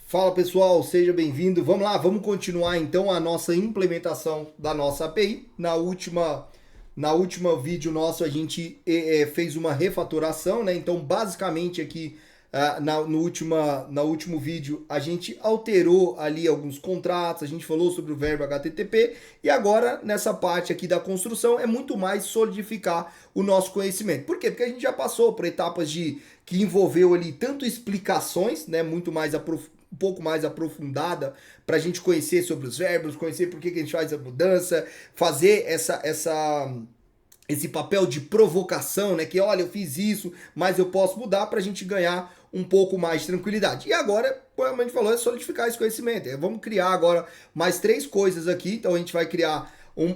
Fala pessoal, seja bem-vindo. Vamos lá, vamos continuar então a nossa implementação da nossa API. Na última vídeo nosso a gente fez uma refatoração, né? Então basicamente aqui no último vídeo a gente alterou ali alguns contratos, a gente falou sobre o verbo HTTP e agora nessa parte aqui da construção é muito mais solidificar o nosso conhecimento. Por quê? Porque a gente já passou por etapas que envolveu ali tanto explicações, né? Muito mais um pouco mais aprofundada para a gente conhecer sobre os verbos, conhecer por que a gente faz a mudança, fazer esse papel de provocação, né? Que olha, eu fiz isso, mas eu posso mudar para a gente ganhar um pouco mais de tranquilidade. E agora, como a gente falou, é solidificar esse conhecimento. Vamos criar agora mais 3 coisas aqui. Então a gente vai criar um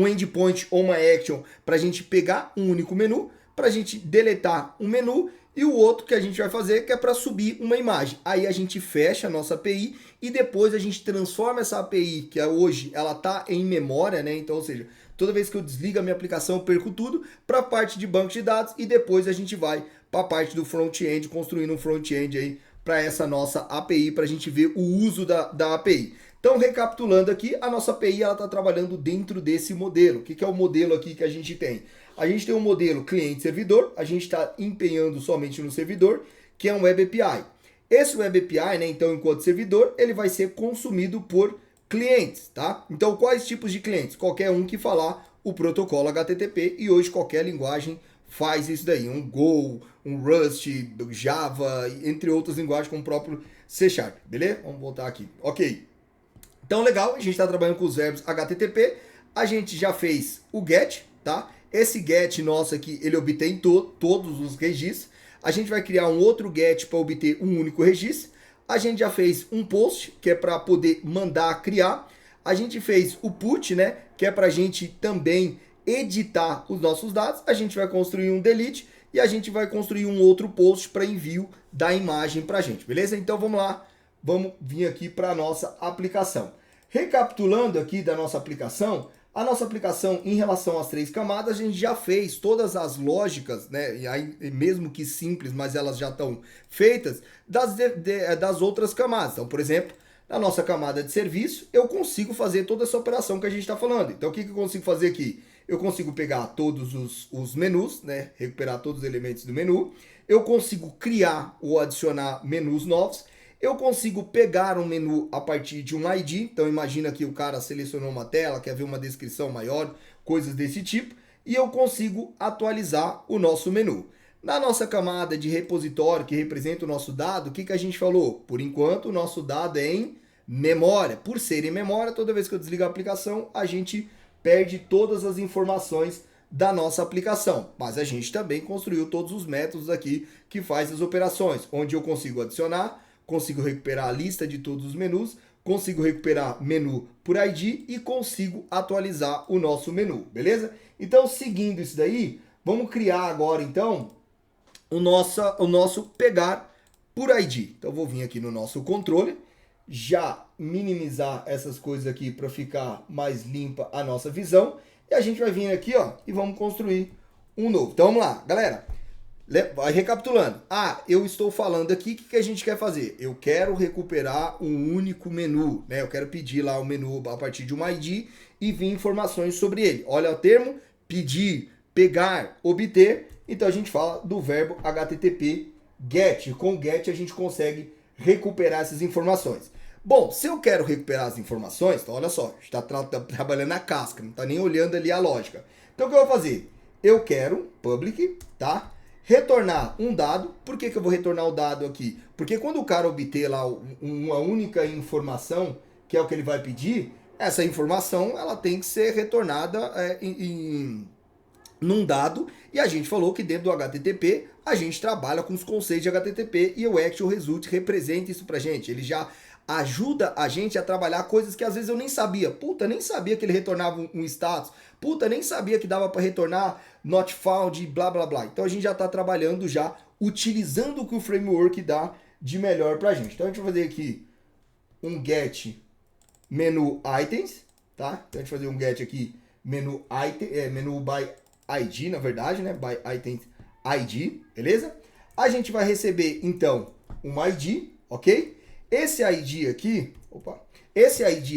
endpoint ou uma action para a gente pegar um único menu, para a gente deletar um menu e o outro que a gente vai fazer que é para subir uma imagem. Aí a gente fecha a nossa API e depois a gente transforma essa API, que hoje ela está em memória, né? Então, ou seja, toda vez que eu desligo a minha aplicação, eu perco tudo para a parte de banco de dados e depois a gente vai para a parte do front-end, construindo um front-end aí para essa nossa API, para a gente ver o uso da API. Então, recapitulando aqui, a nossa API está trabalhando dentro desse modelo. O que é o modelo aqui que a gente tem? A gente tem um modelo cliente-servidor, a gente está empenhando somente no servidor, que é um Web API. Esse Web API, né, então, enquanto servidor, ele vai ser consumido por clientes, tá? Então, quais tipos de clientes? Qualquer um que falar o protocolo HTTP e hoje qualquer linguagem faz isso daí. Um Go, um Rust, Java, entre outras linguagens como o próprio C Sharp, beleza? Vamos voltar aqui. Ok. Então, legal, a gente está trabalhando com os verbos HTTP, a gente já fez o GET, tá? Esse GET nosso aqui, ele obtém todos os registros. A gente vai criar um outro GET para obter um único registro. A gente já fez um POST, que é para poder mandar criar. A gente fez o PUT, né? Que é para a gente também editar os nossos dados. A gente vai construir um delete e a gente vai construir um outro POST para envio da imagem para a gente, beleza? Então vamos lá, vamos vir aqui para a nossa aplicação. Recapitulando aqui da nossa aplicação, a nossa aplicação em relação às 3 camadas, a gente já fez todas as lógicas, né? E aí, mesmo que simples, mas elas já estão feitas das outras camadas. Então, por exemplo, na nossa camada de serviço, eu consigo fazer toda essa operação que a gente está falando. Então, o que eu consigo fazer aqui? Eu consigo pegar todos os menus, né? Recuperar todos os elementos do menu. Eu consigo criar ou adicionar menus novos. Eu consigo pegar um menu a partir de um ID, então imagina que o cara selecionou uma tela, quer ver uma descrição maior, coisas desse tipo, e eu consigo atualizar o nosso menu. Na nossa camada de repositório, que representa o nosso dado, o que a gente falou? Por enquanto, o nosso dado é em memória. Por ser em memória, toda vez que eu desligo a aplicação, a gente perde todas as informações da nossa aplicação. Mas a gente também construiu todos os métodos aqui que faz as operações, onde eu consigo adicionar, consigo recuperar a lista de todos os menus, consigo recuperar menu por ID e consigo atualizar o nosso menu, beleza? Então, seguindo isso daí, vamos criar agora, então, o nosso pegar por ID. Então, vou vir aqui no nosso controle, já minimizar essas coisas aqui para ficar mais limpa a nossa visão. E a gente vai vir aqui, ó, e vamos construir um novo. Então, vamos lá, galera. Recapitulando, eu estou falando aqui, o que a gente quer fazer? Eu quero recuperar um único menu, né? Eu quero pedir lá o menu a partir de um ID e vir informações sobre ele. Olha o termo, pedir, pegar, obter. Então a gente fala do verbo HTTP GET. Com o GET a gente consegue recuperar essas informações. Bom, se eu quero recuperar as informações, então olha só, a gente está trabalhando na casca, não está nem olhando ali a lógica. Então o que eu vou fazer? Eu quero public, tá? Retornar um dado. Por que eu vou retornar o dado aqui? Porque quando o cara obter lá uma única informação, que é o que ele vai pedir, essa informação ela tem que ser retornada num dado. E a gente falou que dentro do HTTP a gente trabalha com os conceitos de HTTP e o Actual Result representa isso pra gente. Ele já ajuda a gente a trabalhar coisas que às vezes eu nem sabia. Puta, nem sabia que ele retornava um status. Puta, nem sabia que dava para retornar not found, blá blá blá. Então a gente já está trabalhando já, utilizando o que o framework dá de melhor para a gente. Então a gente vai fazer aqui um get menu items, tá? Então a gente vai fazer um get aqui menu item, menu by ID, na verdade, né? By items ID, beleza? A gente vai receber, então, um ID, ok? Esse ID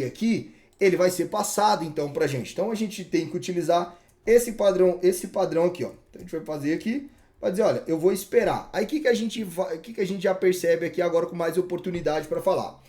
aqui, ele vai ser passado, então, pra gente. Então, a gente tem que utilizar esse padrão aqui, ó. Então, a gente vai fazer aqui, vai dizer, olha, eu vou esperar. Aí, o que que a gente já percebe aqui agora com mais oportunidade para falar?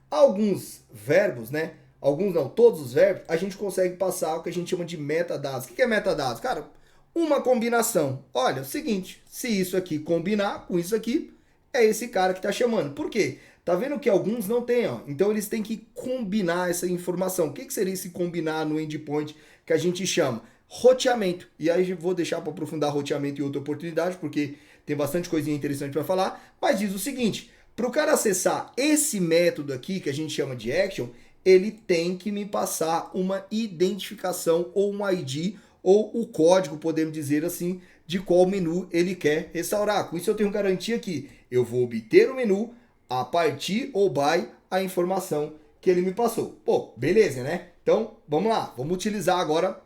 Alguns verbos, né? Alguns não, todos os verbos, a gente consegue passar o que a gente chama de metadados. O que é metadados? Cara, uma combinação. Olha, é o seguinte, se isso aqui combinar com isso aqui, é esse cara que está chamando. Por quê? Tá vendo que alguns não tem, ó. Então eles têm que combinar essa informação. O que seria esse combinar no endpoint que a gente chama? Roteamento. E aí eu vou deixar para aprofundar roteamento em outra oportunidade, porque tem bastante coisinha interessante para falar. Mas diz o seguinte, para o cara acessar esse método aqui, que a gente chama de action, ele tem que me passar uma identificação ou um ID ou o código, podemos dizer assim, de qual menu ele quer restaurar. Com isso eu tenho garantia que eu vou obter o menu a partir ou by a informação que ele me passou. Pô, beleza, né? Então, vamos lá. Vamos utilizar agora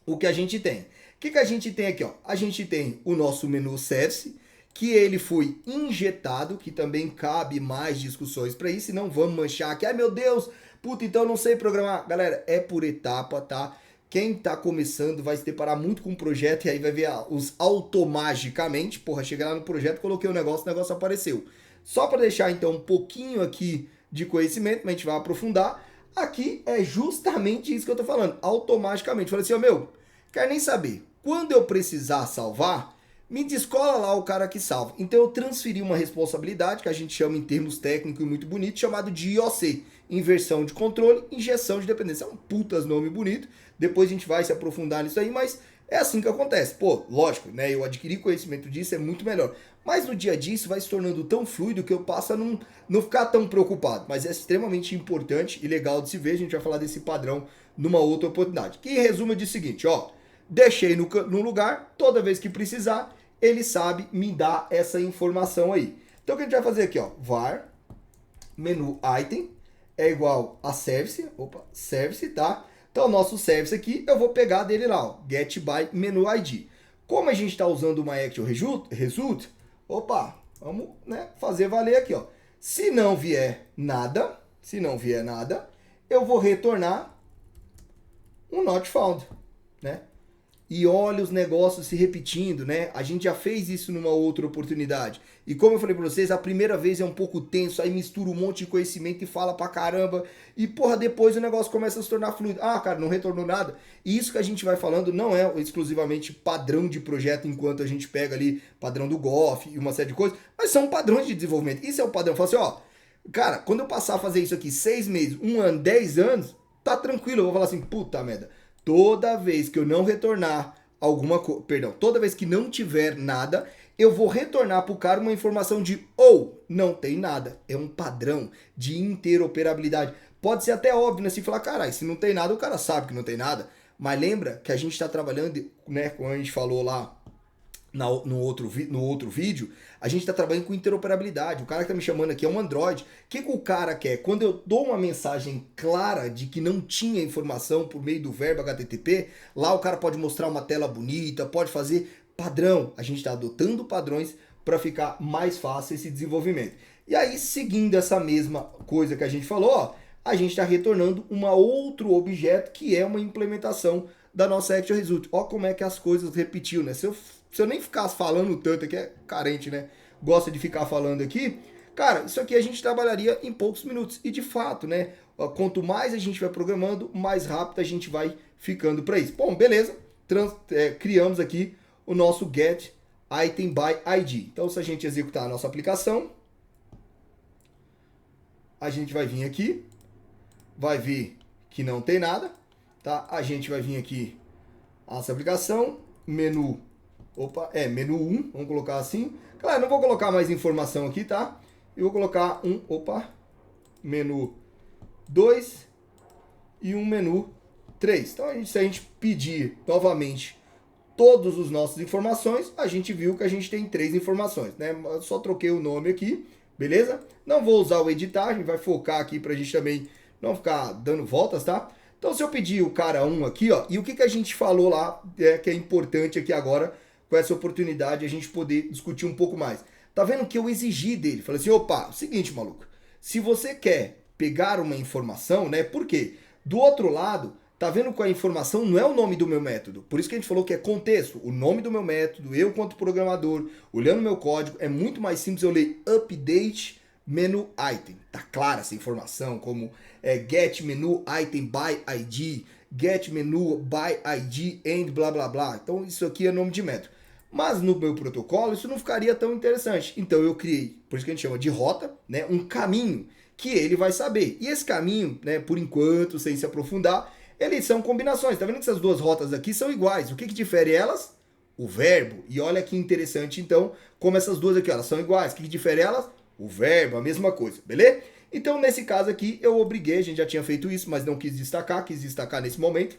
o que a gente tem. O que a gente tem aqui, ó? A gente tem o nosso menu service, que ele foi injetado, que também cabe mais discussões para isso, e não vamos manchar aqui. Ai, meu Deus, puta, então eu não sei programar. Galera, é por etapa, tá? Quem tá começando vai se deparar muito com o projeto e aí vai ver os automagicamente. Porra, cheguei lá no projeto, coloquei o negócio apareceu. Só para deixar então um pouquinho aqui de conhecimento, mas a gente vai aprofundar. Aqui é justamente isso que eu tô falando, automaticamente. Falei assim, ó, meu, quero nem saber. Quando eu precisar salvar, me descola lá o cara que salva. Então eu transferi uma responsabilidade, que a gente chama em termos técnicos e muito bonito, chamado de IOC, inversão de controle, injeção de dependência. É um putas nome bonito, depois a gente vai se aprofundar nisso aí, mas é assim que acontece. Pô, lógico, né, eu adquiri conhecimento disso, é muito melhor. Mas no dia a dia isso vai se tornando tão fluido que eu passo a não ficar tão preocupado. Mas é extremamente importante e legal de se ver, a gente vai falar desse padrão numa outra oportunidade. Que em resumo é o seguinte, ó, deixei no lugar, toda vez que precisar, ele sabe me dar essa informação aí. Então o que a gente vai fazer aqui, ó, var menu item é igual a service, service, tá? Então o nosso service aqui, eu vou pegar dele lá, ó, get by menu ID. Como a gente está usando uma action result, vamos, né, fazer valer aqui, ó. Se não vier nada, eu vou retornar um not found, né? E olha os negócios se repetindo, né? A gente já fez isso numa outra oportunidade. E como eu falei pra vocês, a primeira vez é um pouco tenso, aí mistura um monte de conhecimento e fala pra caramba. E porra, depois o negócio começa a se tornar fluido. Ah, cara, não retornou nada. E isso que a gente vai falando não é exclusivamente padrão de projeto, enquanto a gente pega ali padrão do Goff e uma série de coisas, mas são padrões de desenvolvimento. Isso é o padrão. Fala assim, ó, cara, quando eu passar a fazer isso aqui 6 meses, 1 ano, 10 anos, tá tranquilo. Eu vou falar assim, puta merda. Toda vez que eu não retornar alguma coisa, toda vez que não tiver nada, eu vou retornar para o cara uma informação de ou não tem nada. É um padrão de interoperabilidade. Pode ser até óbvio, né? Se falar, caralho, se não tem nada, o cara sabe que não tem nada. Mas lembra que a gente está trabalhando, né? Como a gente falou lá no outro vídeo, a gente está trabalhando com interoperabilidade. O cara que está me chamando aqui é um Android. O que o cara quer? Quando eu dou uma mensagem clara de que não tinha informação por meio do verbo HTTP, lá o cara pode mostrar uma tela bonita, pode fazer padrão. A gente está adotando padrões para ficar mais fácil esse desenvolvimento. E aí, seguindo essa mesma coisa que a gente falou, ó, a gente está retornando um outro objeto que é uma implementação da nossa Action Result. Ó como é que as coisas repetiu, né? Se eu nem ficasse falando tanto aqui, é carente, né? Gosta de ficar falando aqui. Cara, isso aqui a gente trabalharia em poucos minutos. E de fato, né? Quanto mais a gente vai programando, mais rápido a gente vai ficando para isso. Bom, beleza. Criamos aqui o nosso get item by ID. Então, se a gente executar a nossa aplicação, a gente vai vir aqui, vai ver que não tem nada, tá? A gente vai vir aqui, nossa aplicação, menu, menu 1, vamos colocar assim. Claro, não vou colocar mais informação aqui, tá? Eu vou colocar menu 2 e um menu 3. Então, se a gente pedir novamente todas as nossas informações, a gente viu que a gente tem 3 informações, né? Eu só troquei o nome aqui, beleza? Não vou usar o editar, a gente vai focar aqui pra gente também não ficar dando voltas, tá? Então, se eu pedir o cara 1 aqui, ó, e o que a gente falou lá, que é importante aqui agora, com essa oportunidade, a gente poder discutir um pouco mais. Tá vendo que eu exigi dele? Falei assim, opa, seguinte, maluco, se você quer pegar uma informação, né? Por quê? Do outro lado, tá vendo que a informação não é o nome do meu método. Por isso que a gente falou que é contexto. O nome do meu método, eu quanto programador, olhando meu código, é muito mais simples eu ler update menu item. Tá clara essa informação, como get menu item by ID, get menu by ID and blá blá blá. Então isso aqui é nome de método. Mas no meu protocolo isso não ficaria tão interessante. Então eu criei, por isso que a gente chama de rota, né, um caminho que ele vai saber. E esse caminho, né, por enquanto, sem se aprofundar, eles são combinações. Tá vendo que essas duas rotas aqui são iguais? O que difere elas? O verbo. E olha que interessante, então, como essas duas aqui, elas são iguais. O que difere elas? O verbo, a mesma coisa, beleza? Então, nesse caso aqui, eu obriguei, a gente já tinha feito isso, mas não quis destacar nesse momento.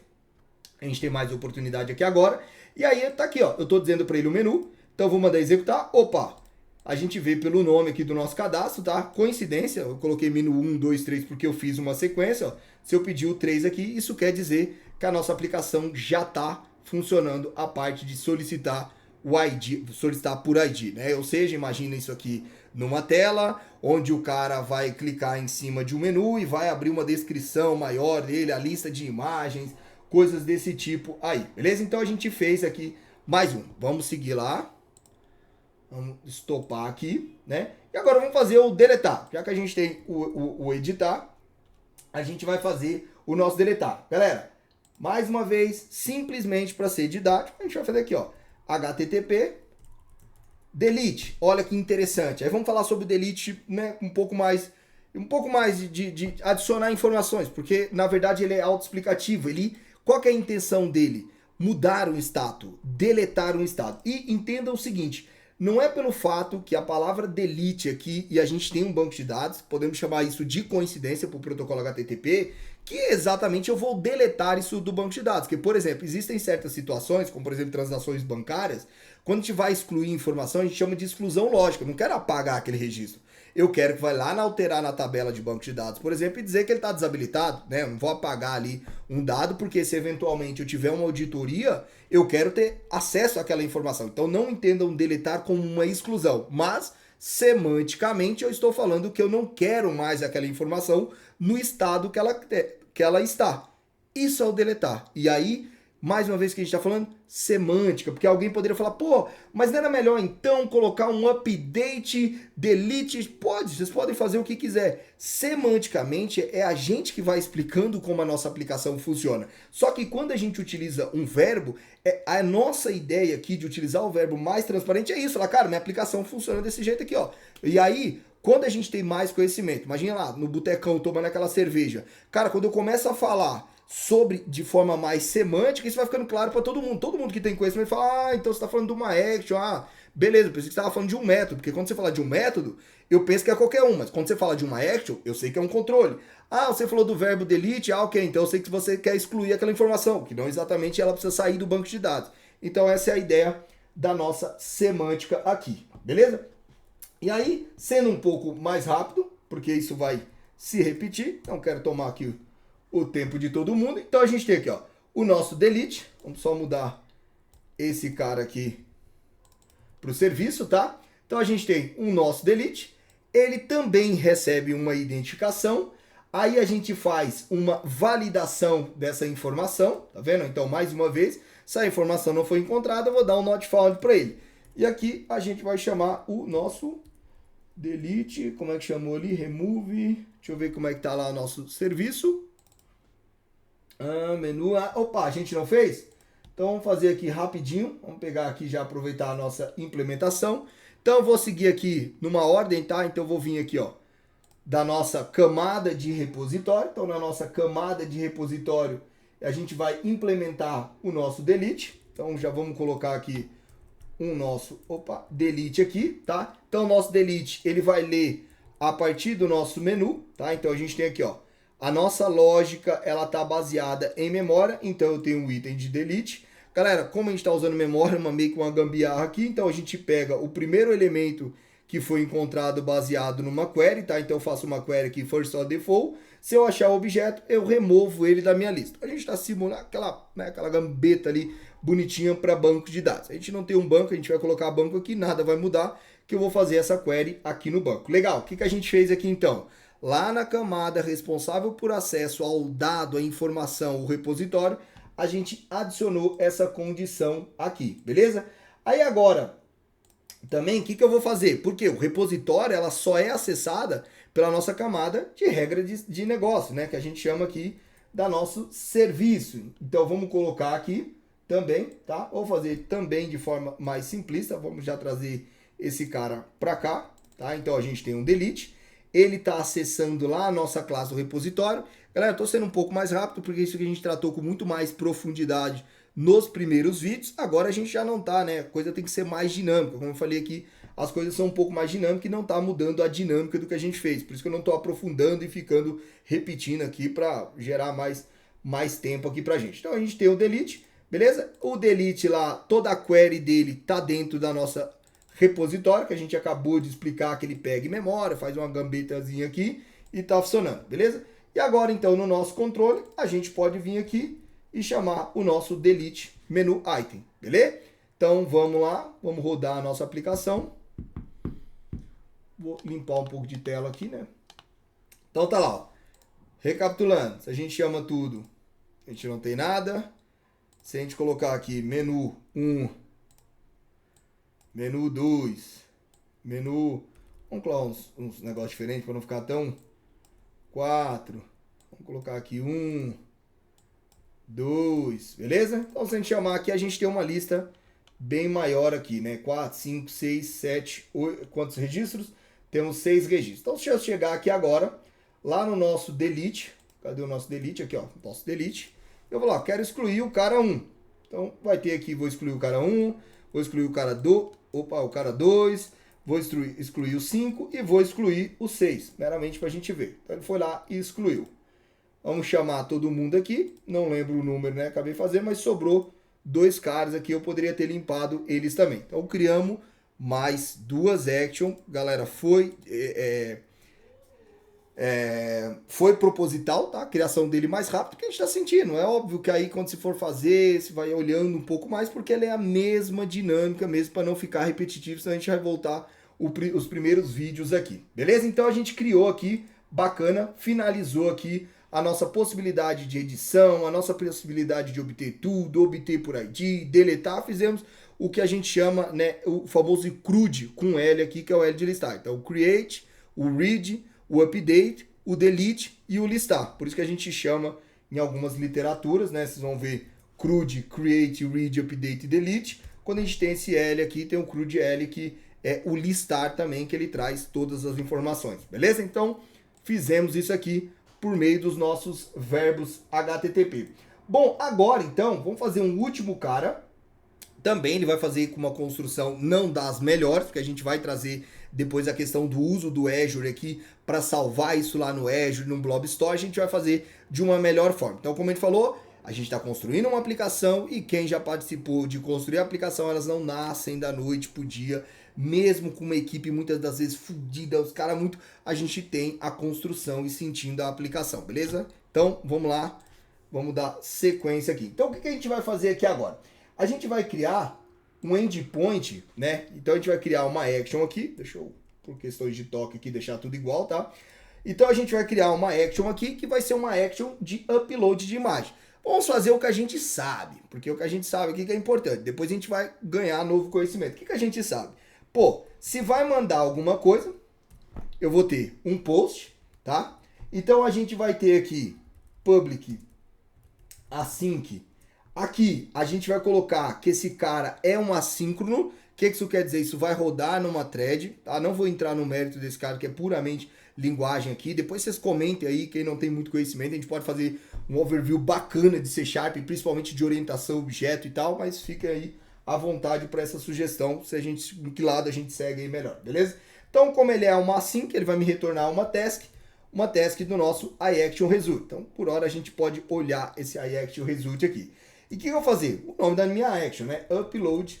A gente tem mais oportunidade aqui agora. E aí, tá aqui, ó, eu tô dizendo para ele o menu, então eu vou mandar executar. Opa, a gente vê pelo nome aqui do nosso cadastro, tá? Coincidência, eu coloquei menu 1, 2, 3 porque eu fiz uma sequência, ó. Se eu pedir o 3 aqui, isso quer dizer que a nossa aplicação já tá funcionando a parte de solicitar o ID, solicitar por ID, né? Ou seja, imagina isso aqui numa tela, onde o cara vai clicar em cima de um menu e vai abrir uma descrição maior dele, a lista de imagens, coisas desse tipo aí, beleza? Então a gente fez aqui mais um. Vamos seguir lá. Vamos estopar aqui, né? E agora vamos fazer o deletar. Já que a gente tem o editar, a gente vai fazer o nosso deletar. Galera, mais uma vez, simplesmente para ser didático, a gente vai fazer aqui, ó, http delete. Olha que interessante. Aí vamos falar sobre o delete, né, um pouco mais de adicionar informações, porque na verdade ele é autoexplicativo. Qual que é a intenção dele? Mudar um status, deletar um status. E entenda o seguinte, não é pelo fato que a palavra delete aqui, e a gente tem um banco de dados, podemos chamar isso de coincidência para o protocolo HTTP, que exatamente eu vou deletar isso do banco de dados. Porque, por exemplo, existem certas situações, como por exemplo transações bancárias, quando a gente vai excluir informação, a gente chama de exclusão lógica. Eu não quero apagar aquele registro. Eu quero que vai lá alterar na tabela de banco de dados, por exemplo, e dizer que ele está desabilitado, né? Eu não vou apagar ali um dado, porque se eventualmente eu tiver uma auditoria, eu quero ter acesso àquela informação. Então não entendam deletar como uma exclusão, mas semanticamente eu estou falando que eu não quero mais aquela informação no estado que ela está. Isso é o deletar. E aí, mais uma vez que a gente está falando, semântica, porque alguém poderia falar, pô, mas não era melhor então colocar um update, delete? Pode, vocês podem fazer o que quiser. Semanticamente é a gente que vai explicando como a nossa aplicação funciona. Só que quando a gente utiliza um verbo, a nossa ideia aqui de utilizar o verbo mais transparente é isso, falar, cara, minha aplicação funciona desse jeito aqui, ó. E aí, quando a gente tem mais conhecimento, imagina lá, no botecão, tomando aquela cerveja. Cara, quando eu começo a falar sobre de forma mais semântica, isso vai ficando claro para todo mundo. Todo mundo que tem conhecimento fala, então você está falando de uma action, beleza, eu pensei que você estava falando de um método, porque quando você fala de um método, eu penso que é qualquer um, mas quando você fala de uma action, eu sei que é um controle. Você falou do verbo delete, ok, então eu sei que você quer excluir aquela informação, que não exatamente ela precisa sair do banco de dados. Então essa é a ideia da nossa semântica aqui, beleza? E aí, sendo um pouco mais rápido, porque isso vai se repetir, então quero tomar aqui o tempo de todo mundo. Então a gente tem aqui, ó, o nosso delete. Vamos só mudar esse cara aqui para o serviço, tá? Então a gente tem o nosso delete. Ele também recebe uma identificação. Aí a gente faz uma validação dessa informação, tá vendo? Então, mais uma vez, se a informação não foi encontrada, eu vou dar um not found para ele. E aqui a gente vai chamar o nosso delete, como é que chamou ali? Remove. Deixa eu ver como é que tá lá o nosso serviço. Menu, opa, a gente não fez? Então vamos fazer aqui rapidinho, vamos pegar aqui já aproveitar a nossa implementação. Então eu vou seguir aqui numa ordem, tá? Então eu vou vir aqui, ó, da nossa camada de repositório. Então na nossa camada de repositório a gente vai implementar o nosso delete. Então já vamos colocar aqui um nosso, delete aqui, tá? Então o nosso delete, ele vai ler a partir do nosso menu, tá? Então a gente tem aqui, ó, a nossa lógica, ela tá baseada em memória, então eu tenho um item de delete. Galera, como a gente está usando memória, meio que uma gambiarra aqui, então a gente pega o primeiro elemento que foi encontrado baseado numa query, tá? Então eu faço uma query aqui, first or default. Se eu achar o objeto, eu removo ele da minha lista. A gente está simulando aquela gambeta ali bonitinha para banco de dados. A gente não tem um banco, a gente vai colocar banco aqui, nada vai mudar. que eu vou fazer essa query aqui no banco. Legal, o que a gente fez aqui então? Lá na camada responsável por acesso ao dado, à informação, o repositório, a gente adicionou essa condição aqui, beleza? Aí agora, também, o que eu vou fazer? Porque o repositório, ela só é acessada pela nossa camada de regra de negócio, né? Que a gente chama aqui da nosso serviço. Então, vamos colocar aqui também, tá? Vou fazer também de forma mais simplista. Vamos já trazer esse cara para cá, tá? Então, a gente tem um delete. Ele está acessando lá a nossa classe do repositório. Galera, eu estou sendo um pouco mais rápido, porque isso que a gente tratou com muito mais profundidade nos primeiros vídeos. Agora a gente já não tá, né? A coisa tem que ser mais dinâmica. Como eu falei aqui, as coisas são um pouco mais dinâmicas e não tá mudando a dinâmica do que a gente fez. Por isso que eu não tô aprofundando e ficando repetindo aqui para gerar mais tempo aqui pra gente. Então a gente tem o delete, beleza? O delete lá, toda a query dele tá dentro da nossa repositório, que a gente acabou de explicar que ele pega em memória, faz uma gambetazinha aqui e tá funcionando, beleza? E agora então no nosso controle, a gente pode vir aqui e chamar o nosso delete menu item, beleza? Então vamos lá, vamos rodar a nossa aplicação. Vou limpar um pouco de tela aqui, né? Então tá lá, ó. Recapitulando, se a gente chama tudo, a gente não tem nada. Se a gente colocar aqui menu 1, menu 2, menu... Vamos colocar uns negócios diferentes para não ficar tão... 4, vamos colocar aqui 1, 2, beleza? Então se a gente chamar aqui, a gente tem uma lista bem maior aqui, né? 4, 5, 6, 7, 8, quantos registros? Temos 6 registros. Então se eu chegar aqui agora, lá no nosso delete, cadê o nosso delete? Aqui, ó, nosso delete. Eu vou lá, quero excluir o cara 1. Então vai ter aqui, vou excluir o cara 1, vou excluir o cara 2, o cara 2, vou excluir o 5 e vou excluir o 6, meramente para a gente ver. Então ele foi lá e excluiu. Vamos chamar todo mundo aqui, não lembro o número, né? Acabei de fazer, mas sobrou 2 caras aqui, eu poderia ter limpado eles também. Então criamos mais 2 action, galera, foi proposital, tá? A criação dele mais rápido que a gente está sentindo. É óbvio que aí quando você for fazer, você vai olhando um pouco mais, porque ela é a mesma dinâmica mesmo, para não ficar repetitivo, senão a gente vai voltar os primeiros vídeos aqui. Beleza? Então a gente criou aqui, bacana, finalizou aqui a nossa possibilidade de edição, a nossa possibilidade de obter tudo, obter por ID, deletar, fizemos o que a gente chama, né, o famoso CRUD com L aqui, que é o L de listar. Então o create, o read, o update, o delete e o listar. Por isso que a gente chama em algumas literaturas, né? Vocês vão ver CRUD, create, read, update e delete. Quando a gente tem esse L aqui, tem o CRUD L que é o listar também, que ele traz todas as informações. Beleza? Então, fizemos isso aqui por meio dos nossos verbos HTTP. Bom, agora então, vamos fazer um último cara. Também ele vai fazer com uma construção não das melhores, porque a gente vai trazer depois a questão do uso do Azure aqui para salvar isso lá no Azure, no Blob Store, a gente vai fazer de uma melhor forma. Então, como a gente falou, a gente está construindo uma aplicação e quem já participou de construir a aplicação, elas não nascem da noite pro dia, mesmo com uma equipe muitas das vezes fodida, os caras muito, a gente tem a construção e sentindo a aplicação, beleza? Então, vamos lá, vamos dar sequência aqui. Então, o que a gente vai fazer aqui agora? A gente vai criar um endpoint, né? Então a gente vai criar uma action aqui, deixa eu, por questões de toque aqui, deixar tudo igual, tá? Então a gente vai criar uma action aqui, que vai ser uma action de upload de imagem. Vamos fazer o que a gente sabe, porque o que a gente sabe aqui que é importante. Depois a gente vai ganhar novo conhecimento. O que a gente sabe? Pô, se vai mandar alguma coisa, eu vou ter um post, tá? Então a gente vai ter aqui public async. Aqui a gente vai colocar que esse cara é um assíncrono. O que isso quer dizer? Isso vai rodar numa thread, tá? Não vou entrar no mérito desse cara que é puramente linguagem aqui. Depois vocês comentem aí, quem não tem muito conhecimento, a gente pode fazer um overview bacana de C#, principalmente de orientação, objeto e tal, mas fiquem aí à vontade para essa sugestão, se a gente, do que lado a gente segue aí melhor, beleza? Então, como ele é uma async, ele vai me retornar uma task do nosso iActionResult. Então, por hora a gente pode olhar esse iActionResult aqui. E o que eu vou fazer? O nome da minha action, né? Upload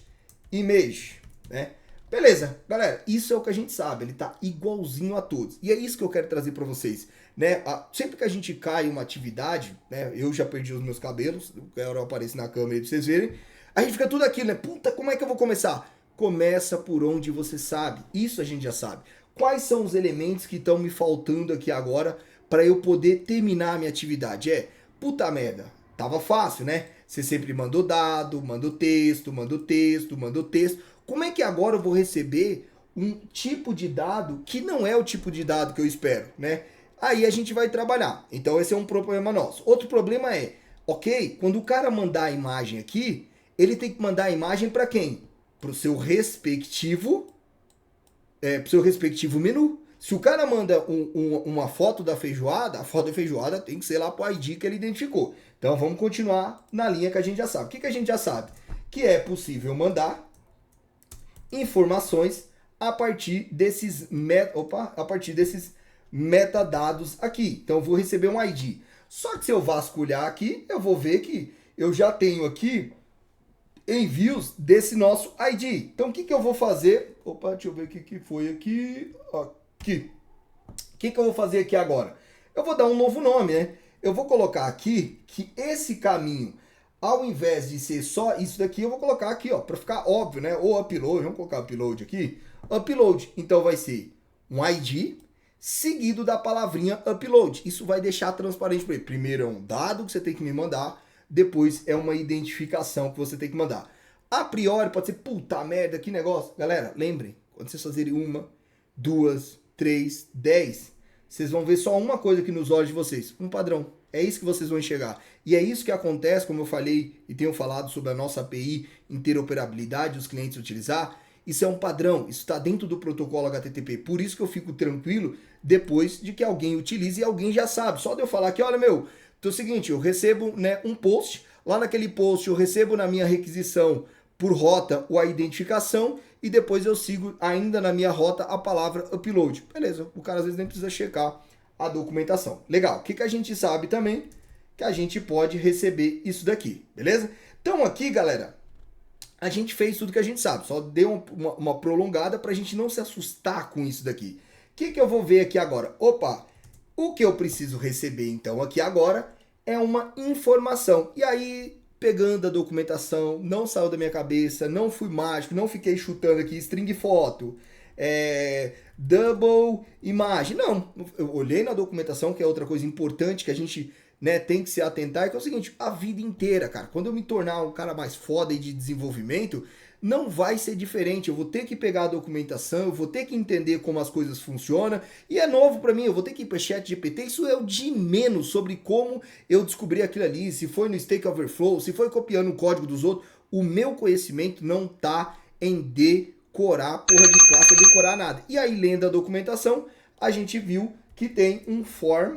image, né? Beleza, galera, isso é o que a gente sabe, ele tá igualzinho a todos. E é isso que eu quero trazer para vocês, né? Sempre que a gente cai em uma atividade, né? Eu já perdi os meus cabelos, eu quero aparecer na câmera aí pra vocês verem. A gente fica tudo aquilo, né? Puta, como é que eu vou começar? Começa por onde você sabe. Isso a gente já sabe. Quais são os elementos que estão me faltando aqui agora para eu poder terminar a minha atividade? Puta merda, tava fácil, né? Você sempre mandou dado, mandou texto, mandou texto, mandou texto. Como é que agora eu vou receber um tipo de dado que não é o tipo de dado que eu espero, né? Aí a gente vai trabalhar. Então esse é um problema nosso. Outro problema é, ok, quando o cara mandar a imagem aqui, ele tem que mandar a imagem para quem? Para o seu respectivo menu. Se o cara manda uma foto da feijoada, a foto da feijoada tem que ser lá pro ID que ele identificou. Então vamos continuar na linha que a gente já sabe. O que a gente já sabe? Que é possível mandar informações a partir desses metadados aqui. Então eu vou receber um ID. Só que se eu vasculhar aqui, eu vou ver que eu já tenho aqui envios desse nosso ID. Então o que eu vou fazer? Deixa eu ver o que foi aqui. Aqui. O que eu vou fazer aqui agora? Eu vou dar um novo nome, né? Eu vou colocar aqui que esse caminho, ao invés de ser só isso daqui, eu vou colocar aqui, ó, para ficar óbvio, né? Ou upload, vamos colocar upload aqui. Upload, então vai ser um ID seguido da palavrinha upload. Isso vai deixar transparente para ele. Primeiro é um dado que você tem que me mandar, depois é uma identificação que você tem que mandar. A priori pode ser, puta merda, que negócio. Galera, lembrem, quando vocês fazerem 1, 2, 3, 10, vocês vão ver só uma coisa aqui nos olhos de vocês, um padrão. É isso que vocês vão enxergar. E é isso que acontece, como eu falei e tenho falado sobre a nossa API, interoperabilidade dos clientes utilizar. Isso é um padrão, isso está dentro do protocolo HTTP. Por isso que eu fico tranquilo depois de que alguém utilize e alguém já sabe. Só de eu falar que, olha meu, então é o seguinte, eu recebo, né, um post, lá naquele post eu recebo na minha requisição por rota a identificação e depois eu sigo ainda na minha rota a palavra upload. Beleza, o cara às vezes nem precisa checar a documentação. Legal, o que a gente sabe também? Que a gente pode receber isso daqui, beleza? Então aqui, galera, a gente fez tudo que a gente sabe, só deu uma prolongada para a gente não se assustar com isso daqui. O que eu vou ver aqui agora? O que eu preciso receber então aqui agora é uma informação. E aí, pegando a documentação, não saiu da minha cabeça, não fui mágico, não fiquei chutando aqui string foto, double imagem. Não, eu olhei na documentação, que é outra coisa importante que a gente, né, tem que se atentar, que é o seguinte, a vida inteira, cara, quando eu me tornar um cara mais foda de desenvolvimento, não vai ser diferente, eu vou ter que pegar a documentação, eu vou ter que entender como as coisas funcionam, e é novo para mim, eu vou ter que ir para ChatGPT, isso é o de menos sobre como eu descobri aquilo ali, se foi no Stack Overflow, se foi copiando o código dos outros, o meu conhecimento não tá em decorar porra de classe, decorar nada. E aí, lendo a documentação, a gente viu que tem um form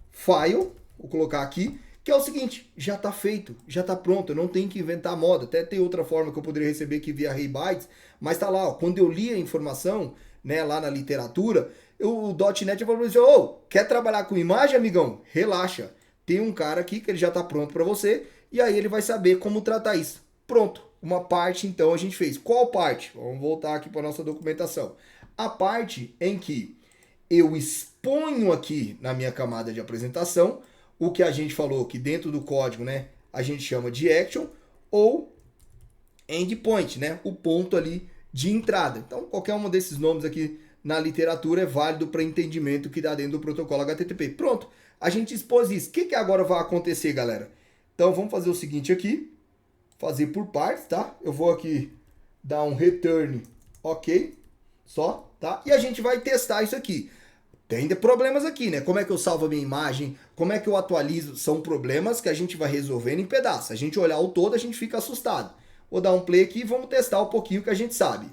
file, vou colocar aqui, que é o seguinte, já está feito, já está pronto, eu não tenho que inventar moda. Até tem outra forma que eu poderia receber aqui via Bytes, mas tá lá, ó, quando eu li a informação, né, lá na literatura, o .NET falou assim, quer trabalhar com imagem, amigão? Relaxa, tem um cara aqui que ele já está pronto para você, e aí ele vai saber como tratar isso. Pronto, uma parte então a gente fez. Qual parte? Vamos voltar aqui para nossa documentação. A parte em que eu exponho aqui na minha camada de apresentação o que a gente falou que dentro do código, né, a gente chama de action ou endpoint, né, o ponto ali de entrada. Então, qualquer um desses nomes aqui na literatura é válido para entendimento que dá dentro do protocolo HTTP. Pronto, a gente expôs isso. O que agora vai acontecer, galera? Então, vamos fazer o seguinte aqui, fazer por partes, tá? Eu vou aqui dar um return, ok, só, tá? E a gente vai testar isso aqui. Tem problemas aqui, né? Como é que eu salvo a minha imagem? Como é que eu atualizo? São problemas que a gente vai resolvendo em pedaços. A gente olhar o todo, a gente fica assustado. Vou dar um play aqui e vamos testar um pouquinho que a gente sabe.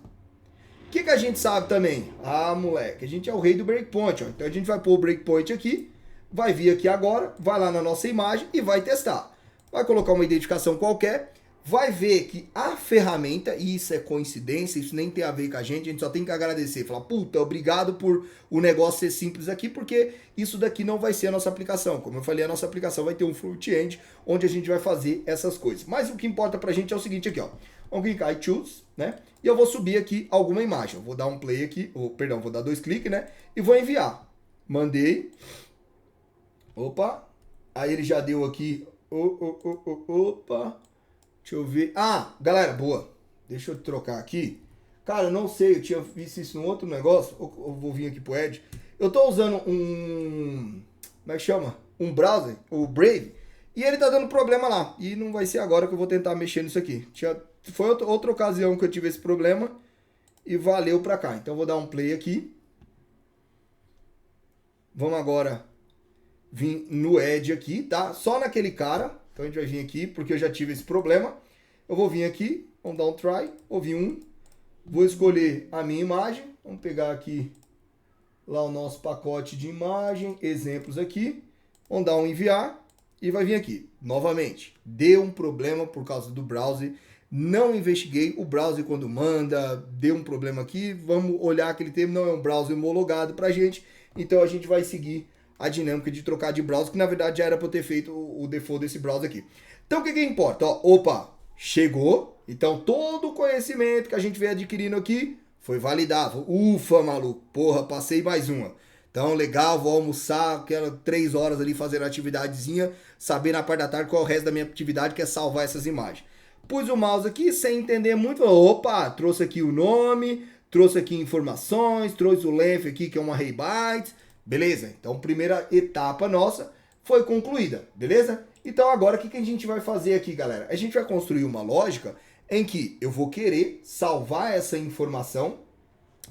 O que a gente sabe também? Ah, moleque, a gente é o rei do breakpoint, ó. Então a gente vai pôr o breakpoint aqui, vai vir aqui agora, vai lá na nossa imagem e vai testar. Vai colocar uma identificação qualquer, vai ver que a ferramenta, e isso é coincidência, isso nem tem a ver com a gente só tem que agradecer, falar, puta, obrigado por o negócio ser simples aqui, porque isso daqui não vai ser a nossa aplicação. Como eu falei, a nossa aplicação vai ter um front-end, onde a gente vai fazer essas coisas. Mas o que importa pra gente é o seguinte aqui, ó. Vamos clicar em Choose, né? E eu vou subir aqui alguma imagem. Eu vou dar um play aqui, vou dar 2 cliques, né? E vou enviar. Mandei. Opa. Aí ele já deu aqui. Opa. Deixa eu ver. Ah, galera, boa. Deixa eu trocar aqui. Cara, eu não sei, eu tinha visto isso num outro negócio, eu vou vir aqui pro Edge. Eu tô usando um, como é que chama? Um browser, o Brave, e ele tá dando problema lá. E não vai ser agora que eu vou tentar mexer nisso aqui. Foi outra ocasião que eu tive esse problema e valeu pra cá. Então eu vou dar um play aqui. Vamos agora vir no Edge aqui, tá? Só naquele cara. Então a gente vai vir aqui, porque eu já tive esse problema. Eu vou vir aqui, vamos dar um try, vou vir um. Vou escolher a minha imagem. Vamos pegar aqui lá o nosso pacote de imagem, exemplos aqui. Vamos dar um enviar e vai vir aqui. Novamente, deu um problema por causa do browser. Não investiguei o browser quando manda, deu um problema aqui. Vamos olhar aquele termo, não é um browser homologado pra gente. Então a gente vai seguir a dinâmica de trocar de browser, que na verdade já era para eu ter feito o default desse browser aqui. Então o que importa? Ó, opa, chegou. Então todo o conhecimento que a gente veio adquirindo aqui foi validado. Ufa, maluco, porra, passei mais uma. Então legal, vou almoçar, quero 3 horas ali fazendo atividadezinha, saber na parte da tarde qual é o resto da minha atividade, que é salvar essas imagens. Pus o mouse aqui sem entender muito, opa, trouxe aqui o nome, trouxe aqui informações, trouxe o length aqui que é uma array bytes. Beleza? Então, primeira etapa nossa foi concluída, beleza? Então, agora, o que a gente vai fazer aqui, galera? A gente vai construir uma lógica em que eu vou querer salvar essa informação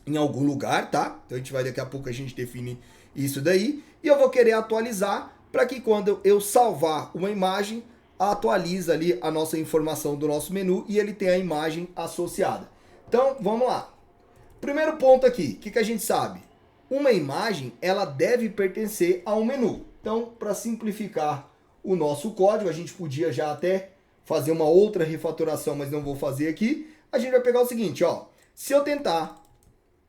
em algum lugar, tá? Então, a gente vai, daqui a pouco, a gente define isso daí. E eu vou querer atualizar para que quando eu salvar uma imagem, atualiza ali a nossa informação do nosso menu e ele tem a imagem associada. Então, vamos lá. Primeiro ponto aqui, o que a gente sabe? Uma imagem, ela deve pertencer a um menu. Então, para simplificar o nosso código, a gente podia já até fazer uma outra refatoração, mas não vou fazer aqui. A gente vai pegar o seguinte, ó. Se eu tentar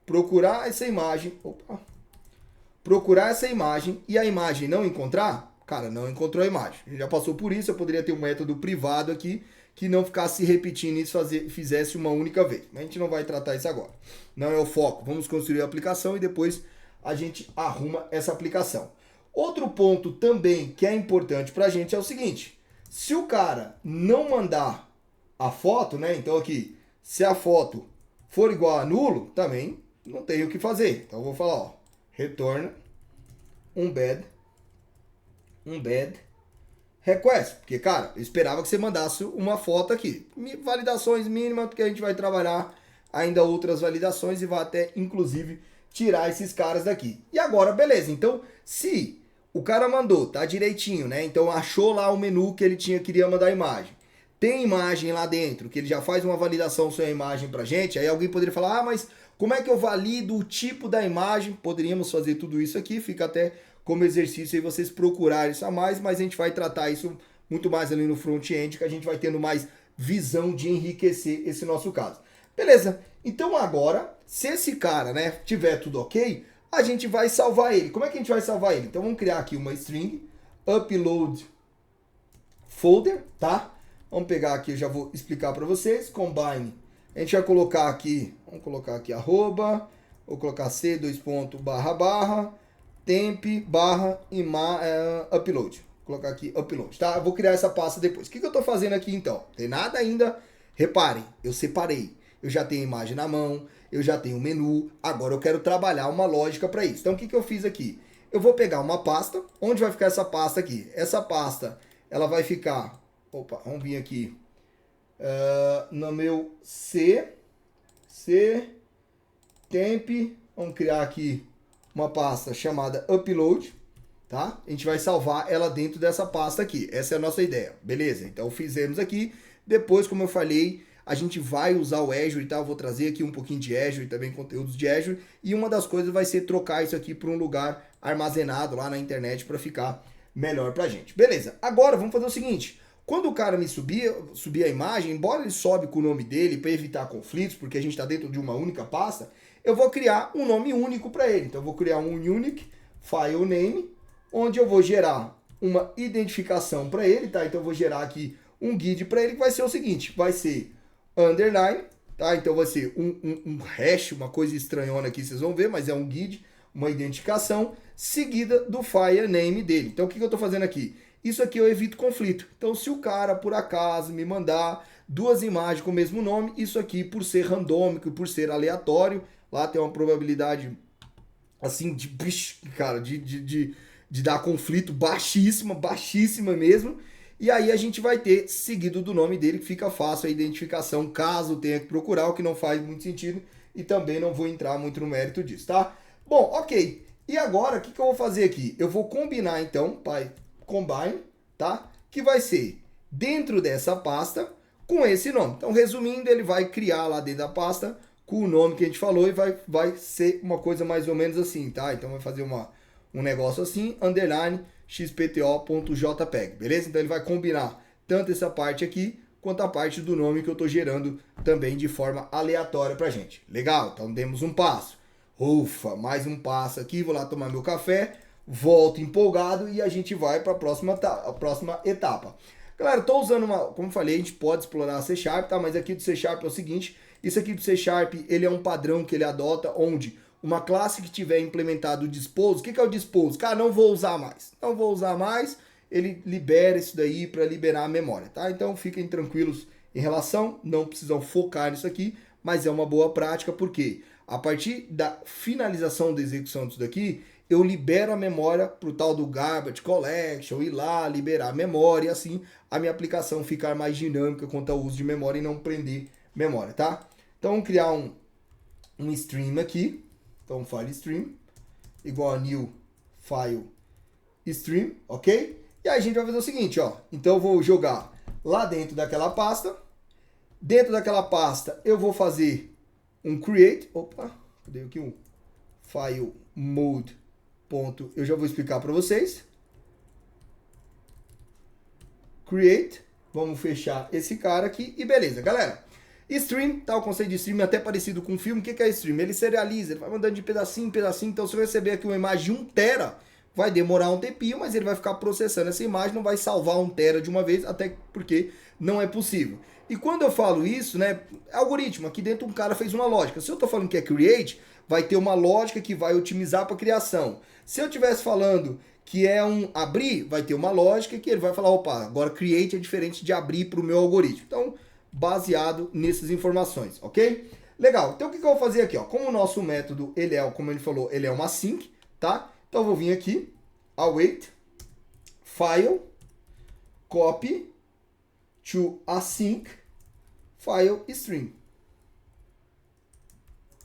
procurar essa imagem, e a imagem não encontrar, cara, não encontrou a imagem. A gente já passou por isso, eu poderia ter um método privado aqui que não ficasse repetindo isso, fizesse uma única vez. Mas a gente não vai tratar isso agora. Não é o foco. Vamos construir a aplicação e depois a gente arruma essa aplicação. Outro ponto também que é importante para a gente é o seguinte. Se o cara não mandar a foto, né? Então aqui, se a foto for igual a nulo, também não tem o que fazer. Então eu vou falar, ó, retorna um bad request, porque, cara, eu esperava que você mandasse uma foto aqui. Validações mínimas, porque a gente vai trabalhar ainda outras validações e vai até, inclusive, tirar esses caras daqui. E agora, beleza. Então, se o cara mandou, tá direitinho, né? Então, achou lá o menu que ele queria mandar a imagem. Tem imagem lá dentro, que ele já faz uma validação sobre a imagem pra gente. Aí alguém poderia falar, mas como é que eu valido o tipo da imagem? Poderíamos fazer tudo isso aqui, fica até como exercício aí vocês procurarem isso a mais, mas a gente vai tratar isso muito mais ali no front-end, que a gente vai tendo mais visão de enriquecer esse nosso caso. Beleza, então agora, se esse cara, né, tiver tudo ok, a gente vai salvar ele. Como é que a gente vai salvar ele? Então vamos criar aqui uma string, upload folder, tá? Vamos pegar aqui, eu já vou explicar para vocês, combine. A gente vai colocar aqui, vamos colocar aqui arroba, vou colocar c, temp upload. Vou colocar aqui upload, tá? Eu vou criar essa pasta depois. O que eu tô fazendo aqui então? Tem nada ainda. Reparem, eu separei. Eu já tenho a imagem na mão, eu já tenho o menu. Agora eu quero trabalhar uma lógica para isso. Então o que eu fiz aqui? Eu vou pegar uma pasta. Onde vai ficar essa pasta aqui? Essa pasta, ela vai ficar... Opa, vamos vir aqui. No meu temp. Vamos criar aqui uma pasta chamada upload, tá? A gente vai salvar ela dentro dessa pasta aqui. Essa é a nossa ideia, beleza? Então fizemos aqui. Depois, como eu falei, a gente vai usar o Azure, tá? Eu vou trazer aqui um pouquinho de Azure, também conteúdos de Azure. E uma das coisas vai ser trocar isso aqui para um lugar armazenado lá na internet para ficar melhor pra gente. Beleza, agora vamos fazer o seguinte. Quando o cara me subir a imagem, embora ele sobe com o nome dele para evitar conflitos, porque a gente está dentro de uma única pasta, eu vou criar um nome único para ele. Então eu vou criar um unique file name, onde eu vou gerar uma identificação para ele, tá? Então eu vou gerar aqui um guide para ele, que vai ser o seguinte, vai ser underline, tá? Então vai ser um hash, uma coisa estranhona aqui, vocês vão ver, mas é um guide, uma identificação, seguida do file name dele. Então o que eu estou fazendo aqui? Isso aqui eu evito conflito. Então se o cara, por acaso, me mandar duas imagens com o mesmo nome, isso aqui por ser randômico, por ser aleatório, lá tem uma probabilidade assim de, cara, de dar conflito baixíssima, baixíssima mesmo. E aí a gente vai ter seguido do nome dele, que fica fácil a identificação, caso tenha que procurar, o que não faz muito sentido. E também não vou entrar muito no mérito disso, tá? Bom, ok. E agora, o que eu vou fazer aqui? Eu vou combinar, então, by combine, tá? Que vai ser dentro dessa pasta com esse nome. Então, resumindo, ele vai criar lá dentro da pasta com o nome que a gente falou e vai ser uma coisa mais ou menos assim, tá? Então, vai fazer um negócio assim, underline xpto.jpg, beleza? Então, ele vai combinar tanto essa parte aqui quanto a parte do nome que eu estou gerando também de forma aleatória pra gente. Legal? Então, demos um passo. Ufa, mais um passo aqui, vou lá tomar meu café, volto empolgado e a gente vai para a próxima etapa. Galera, estou usando como eu falei, a gente pode explorar a C Sharp, tá? Mas aqui do C Sharp é o seguinte, isso aqui do C Sharp, ele é um padrão que ele adota, onde uma classe que tiver implementado o dispose, o que é o dispose? Cara, não vou usar mais, ele libera isso daí para liberar a memória, tá? Então fiquem tranquilos em relação, não precisam focar nisso aqui, mas é uma boa prática, porque a partir da finalização da execução disso daqui, eu libero a memória para o tal do garbage collection, ir lá, liberar a memória, e assim a minha aplicação ficar mais dinâmica quanto ao uso de memória e não prender memória, tá? Então, vamos criar um stream aqui. Então, file stream, igual a new file stream, ok? E aí a gente vai fazer o seguinte, ó. Então, eu vou jogar lá dentro daquela pasta. Dentro daquela pasta, eu vou fazer um create, cadê aqui um file mode ponto, eu já vou explicar para vocês. Create, vamos fechar esse cara aqui e beleza, galera. Stream, tá? O conceito de stream é até parecido com filme. O que é stream? Ele serializa, ele vai mandando de pedacinho em pedacinho. Então, se eu receber aqui uma imagem de 1 tera, vai demorar um tempinho, mas ele vai ficar processando essa imagem, não vai salvar 1 tera de uma vez, até porque não é possível. E quando eu falo isso, né, algoritmo, aqui dentro um cara fez uma lógica. Se eu tô falando que é create, vai ter uma lógica que vai otimizar para criação. Se eu estivesse falando que é um abrir, vai ter uma lógica que ele vai falar, opa, agora create é diferente de abrir para o meu algoritmo. Então, baseado nessas informações, ok? Legal, então o que eu vou fazer aqui, ó? Como o nosso método, ele é, como ele falou, ele é uma async, tá? Então eu vou vir aqui, await, file, copy, to async, file stream.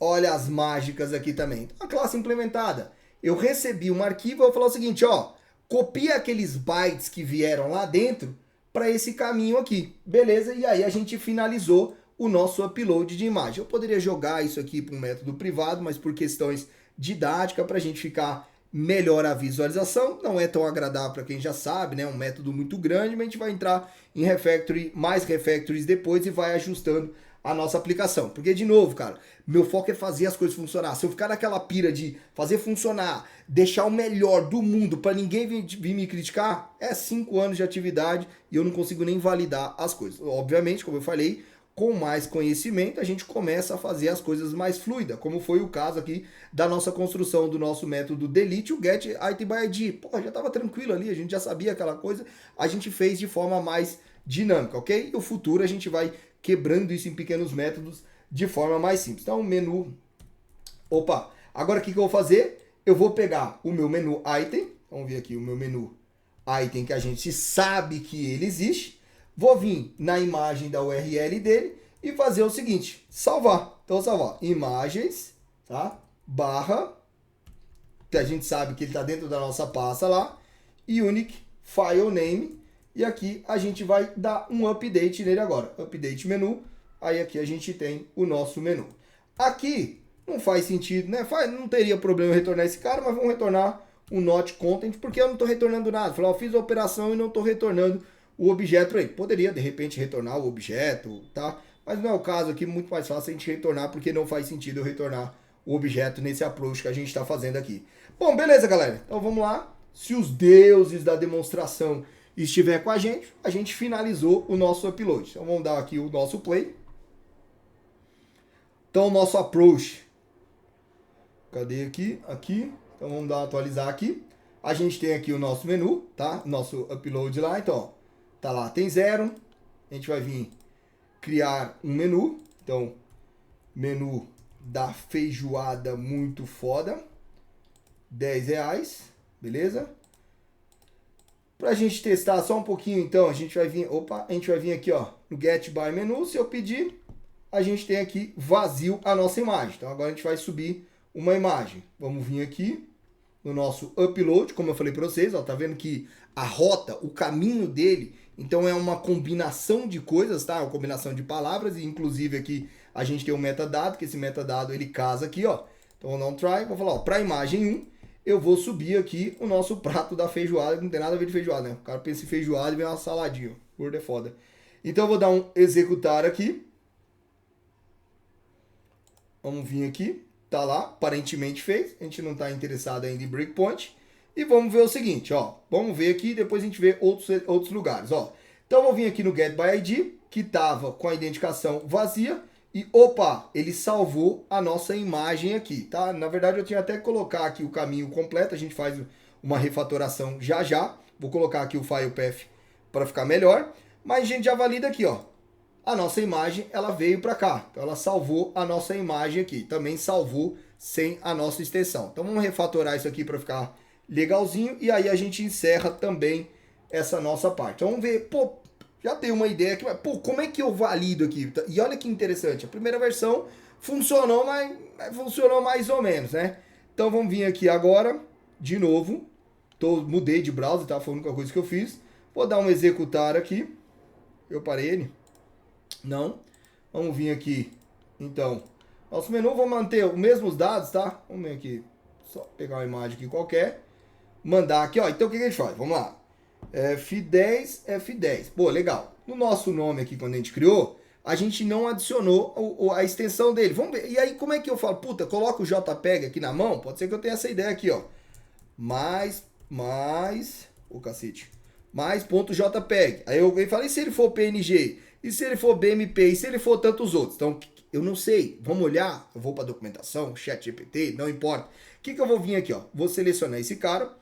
Olha as mágicas aqui também. A classe implementada. Eu recebi um arquivo, eu vou falar o seguinte, ó, copia aqueles bytes que vieram lá dentro para esse caminho aqui, beleza? E aí a gente finalizou o nosso upload de imagem. Eu poderia jogar isso aqui para um método privado, mas por questões didáticas, para a gente ficar melhor a visualização, não é tão agradável para quem já sabe, né? Um método muito grande, mas a gente vai entrar em refactory, mais refactories depois e vai ajustando a nossa aplicação. Porque, de novo, cara, meu foco é fazer as coisas funcionar. Se eu ficar naquela pira de fazer funcionar, deixar o melhor do mundo para ninguém vir me criticar, é 5 anos de atividade e eu não consigo nem validar as coisas. Obviamente, como eu falei, com mais conhecimento a gente começa a fazer as coisas mais fluidas, como foi o caso aqui da nossa construção do nosso método delete, o get item by id. Pô, já estava tranquilo ali, a gente já sabia aquela coisa, a gente fez de forma mais dinâmica, ok? E no futuro a gente vai quebrando isso em pequenos métodos de forma mais simples. Então, menu... Opa! Agora, o que eu vou fazer? Eu vou pegar o meu menu item. Vamos ver aqui o meu menu item, que a gente sabe que ele existe. Vou vir na imagem da URL dele e fazer o seguinte. Salvar. Então, salvar imagens, tá? Barra, que a gente sabe que ele está dentro da nossa pasta lá. Unique file name. E aqui a gente vai dar um update nele agora. Update menu. Aí aqui a gente tem o nosso menu. Aqui não faz sentido, né? Não teria problema retornar esse cara, mas vamos retornar um not content, porque eu não estou retornando nada. Falar, eu fiz a operação e não estou retornando o objeto aí. Poderia, de repente, retornar o objeto, tá? Mas não é o caso aqui, muito mais fácil a gente retornar, porque não faz sentido eu retornar o objeto nesse approach que a gente está fazendo aqui. Bom, beleza, galera. Então vamos lá. Se os deuses da demonstração estiver com a gente finalizou o nosso upload. Então vamos dar aqui o nosso play. Então o nosso approach, cadê aqui? Aqui. Então vamos dar atualizar aqui. A gente tem aqui o nosso menu, tá? Nosso upload lá, então, ó, tá lá, tem 0. A gente vai vir criar um menu. Então, menu da feijoada muito foda. R$10, beleza? Pra gente testar só um pouquinho, então, a gente vai vir aqui, ó, no Get By Menu. Se eu pedir, a gente tem aqui vazio a nossa imagem. Então, agora a gente vai subir uma imagem. Vamos vir aqui no nosso Upload, como eu falei para vocês, ó, tá vendo que a rota, o caminho dele, então é uma combinação de coisas, tá? Uma combinação de palavras, e inclusive aqui a gente tem um metadado, que esse metadado ele casa aqui, ó. Então, vou dar um try, vou falar, ó, para imagem 1, eu vou subir aqui o nosso prato da feijoada, que não tem nada a ver de feijoada, né? O cara pensa em feijoada e vem uma saladinha, gordo é foda. Então, eu vou dar um executar aqui. Vamos vir aqui, tá lá, aparentemente fez, a gente não tá interessado ainda em breakpoint. E vamos ver o seguinte, ó, vamos ver aqui, depois a gente vê outros lugares, ó. Então, eu vou vir aqui no Get By ID, que tava com a identificação vazia, e opa, ele salvou a nossa imagem aqui, tá? Na verdade, eu tinha até que colocar aqui o caminho completo, a gente faz uma refatoração já já. Vou colocar aqui o file path para ficar melhor, mas a gente já valida aqui, ó. A nossa imagem, ela veio para cá, então ela salvou a nossa imagem aqui, também salvou sem a nossa extensão. Então vamos refatorar isso aqui para ficar legalzinho, e aí a gente encerra também essa nossa parte. Então vamos ver, pô, já tenho uma ideia aqui, mas pô, como é que eu valido aqui? E olha que interessante, a primeira versão funcionou, mas funcionou mais ou menos, né? Então vamos vir aqui agora, de novo, mudei de browser, tá? Foi a única coisa que eu fiz. Vou dar um executar aqui, eu parei ele. Não. Vamos vir aqui, então, nosso menu, vou manter os mesmos dados, tá? Vamos vir aqui, só pegar uma imagem aqui qualquer, mandar aqui, ó. Então o que a gente faz? Vamos lá. F10, F10. Pô, legal. No nosso nome aqui, quando a gente criou, a gente não adicionou a extensão dele. Vamos ver. E aí, como é que eu falo? Puta, coloca o JPEG aqui na mão? Pode ser que eu tenha essa ideia aqui, ó. Ô cacete. Mais ponto .jpeg. Aí eu falei, e se ele for PNG? E se ele for BMP? E se ele for tantos outros? Então, eu não sei. Vamos olhar. Eu vou para documentação, ChatGPT, não importa. O que eu vou vir aqui, ó? Vou selecionar esse cara.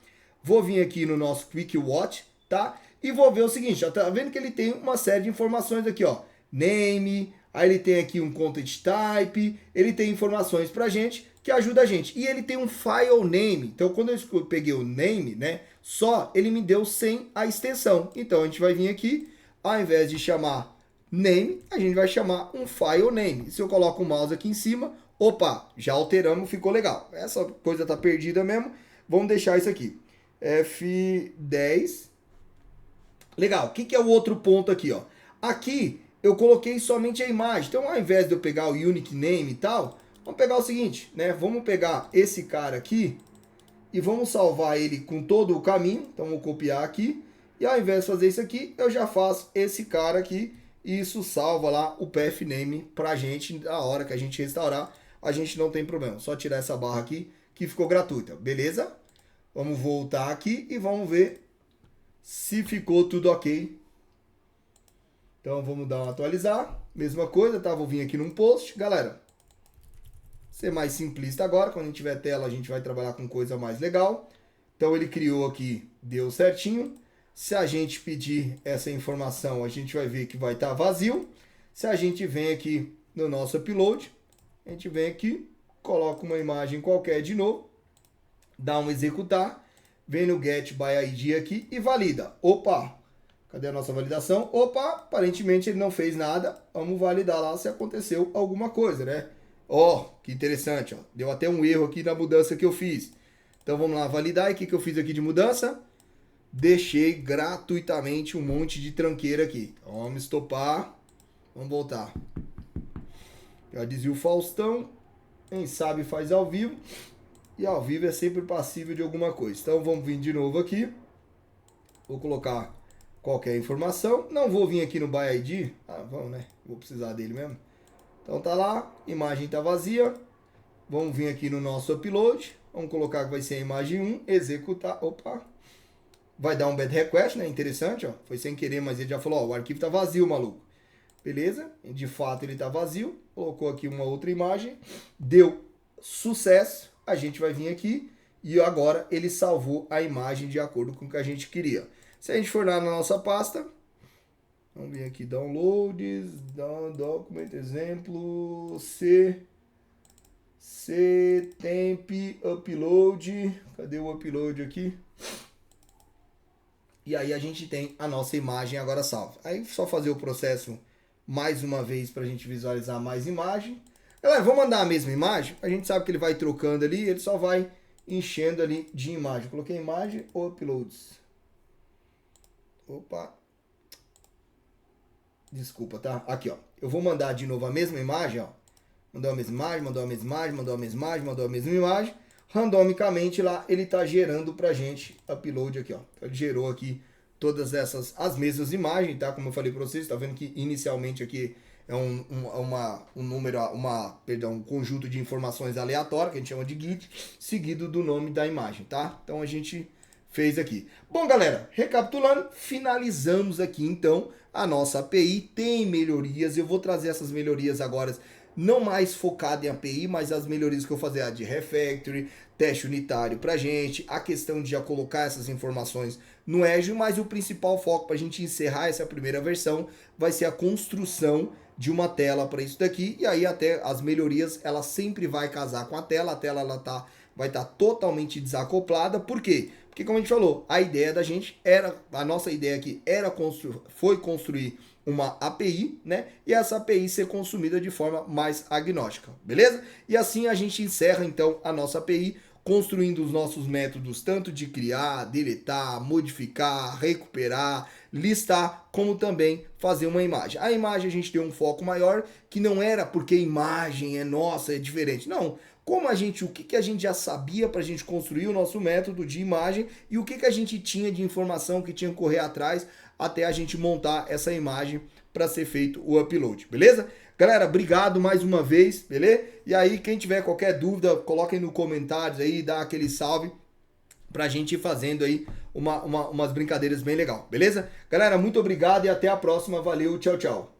Vou vir aqui no nosso Quick Watch, tá? E vou ver o seguinte, ó, tá vendo que ele tem uma série de informações aqui, ó. Name, aí ele tem aqui um content type, ele tem informações pra gente que ajuda a gente. E ele tem um file name. Então, quando eu peguei o name, né, só ele me deu sem a extensão. Então, a gente vai vir aqui, ao invés de chamar name, a gente vai chamar um file name. E se eu coloco o mouse aqui em cima, opa, já alteramos, ficou legal. Essa coisa tá perdida mesmo. Vamos deixar isso aqui. F10. Legal, o que é o outro ponto aqui, ó? Aqui eu coloquei somente a imagem. Então, ao invés de eu pegar o unique name e tal, vamos pegar o seguinte, né? Vamos pegar esse cara aqui e vamos salvar ele com todo o caminho. Então, vou copiar aqui. E ao invés de fazer isso aqui, eu já faço esse cara aqui. E isso salva lá o path name pra gente. Na hora que a gente restaurar, a gente não tem problema. Só tirar essa barra aqui que ficou gratuita, beleza? Vamos voltar aqui e vamos ver se ficou tudo ok. Então vamos dar um atualizar. Mesma coisa, tá? Vou vir aqui num post. Galera, ser mais simplista agora. Quando a gente tiver tela, a gente vai trabalhar com coisa mais legal. Então ele criou aqui, deu certinho. Se a gente pedir essa informação, a gente vai ver que vai estar vazio. Se a gente vem aqui no nosso upload, a gente vem aqui, coloca uma imagem qualquer de novo. Dá um executar, vem no Get By ID aqui e valida. Opa, cadê a nossa validação? Opa, aparentemente ele não fez nada. Vamos validar lá se aconteceu alguma coisa, né? Ó, que interessante, ó. Deu até um erro aqui na mudança que eu fiz. Então vamos lá validar. E o que eu fiz aqui de mudança? Deixei gratuitamente um monte de tranqueira aqui. Então, vamos estopar. Vamos voltar. Já dizia o Faustão, quem sabe faz ao vivo. E ao vivo é sempre passível de alguma coisa. Então vamos vir de novo aqui. Vou colocar qualquer informação. Não vou vir aqui no By ID. Ah, vamos, né? Vou precisar dele mesmo. Então tá lá. Imagem tá vazia. Vamos vir aqui no nosso upload. Vamos colocar que vai ser a imagem 1. Executar. Opa. Vai dar um bad request, né? Interessante, ó. Foi sem querer, mas ele já falou, ó, o arquivo tá vazio, maluco. Beleza? De fato ele tá vazio. Colocou aqui uma outra imagem. Deu sucesso. A gente vai vir aqui e agora ele salvou a imagem de acordo com o que a gente queria. Se a gente for lá na nossa pasta, Vamos vir aqui, downloads, document, exemplo, C temp, upload, cadê o upload aqui? E aí a gente tem a nossa imagem agora salva. Aí só fazer o processo mais uma vez para a gente visualizar mais imagem. Galera, vou mandar a mesma imagem, a gente sabe que ele vai trocando ali, ele só vai enchendo ali de imagem. Coloquei imagem, uploads. Opa. Desculpa, tá? Aqui, ó. Eu vou mandar de novo a mesma imagem, ó. Mandou a mesma imagem, mandou a mesma imagem, mandou a mesma imagem, mandou a mesma imagem. Randomicamente lá ele tá gerando pra gente upload aqui, ó. Ele gerou aqui todas as mesmas imagens, tá? Como eu falei pra vocês, tá vendo que inicialmente aqui é um conjunto de informações aleatórias, que a gente chama de GIT, seguido do nome da imagem, tá? Então a gente fez aqui. Bom, galera, recapitulando, finalizamos aqui então a nossa API. Tem melhorias, eu vou trazer essas melhorias agora, não mais focado em API, mas as melhorias que eu vou fazer de refactory, teste unitário pra gente, a questão de já colocar essas informações no Azure, mas o principal foco para a gente encerrar essa primeira versão vai ser a construção de uma tela para isso daqui, e aí até as melhorias, ela sempre vai casar com a tela ela vai estar totalmente desacoplada. Por quê? Porque como a gente falou, a ideia da gente a nossa ideia aqui foi construir uma API, né? E essa API ser consumida de forma mais agnóstica, beleza? E assim a gente encerra então a nossa API, construindo os nossos métodos tanto de criar, deletar, modificar, recuperar, listar, como também fazer uma imagem. A imagem a gente tem um foco maior, que não era porque a imagem é nossa, é diferente. Não, o que a gente já sabia para a gente construir o nosso método de imagem e o que a gente tinha de informação que tinha que correr atrás até a gente montar essa imagem para ser feito o upload, beleza? Galera, obrigado mais uma vez, beleza? E aí, quem tiver qualquer dúvida, coloquem nos comentários aí, dá aquele salve pra gente ir fazendo aí umas brincadeiras bem legal, beleza? Galera, muito obrigado e até a próxima. Valeu, tchau, tchau.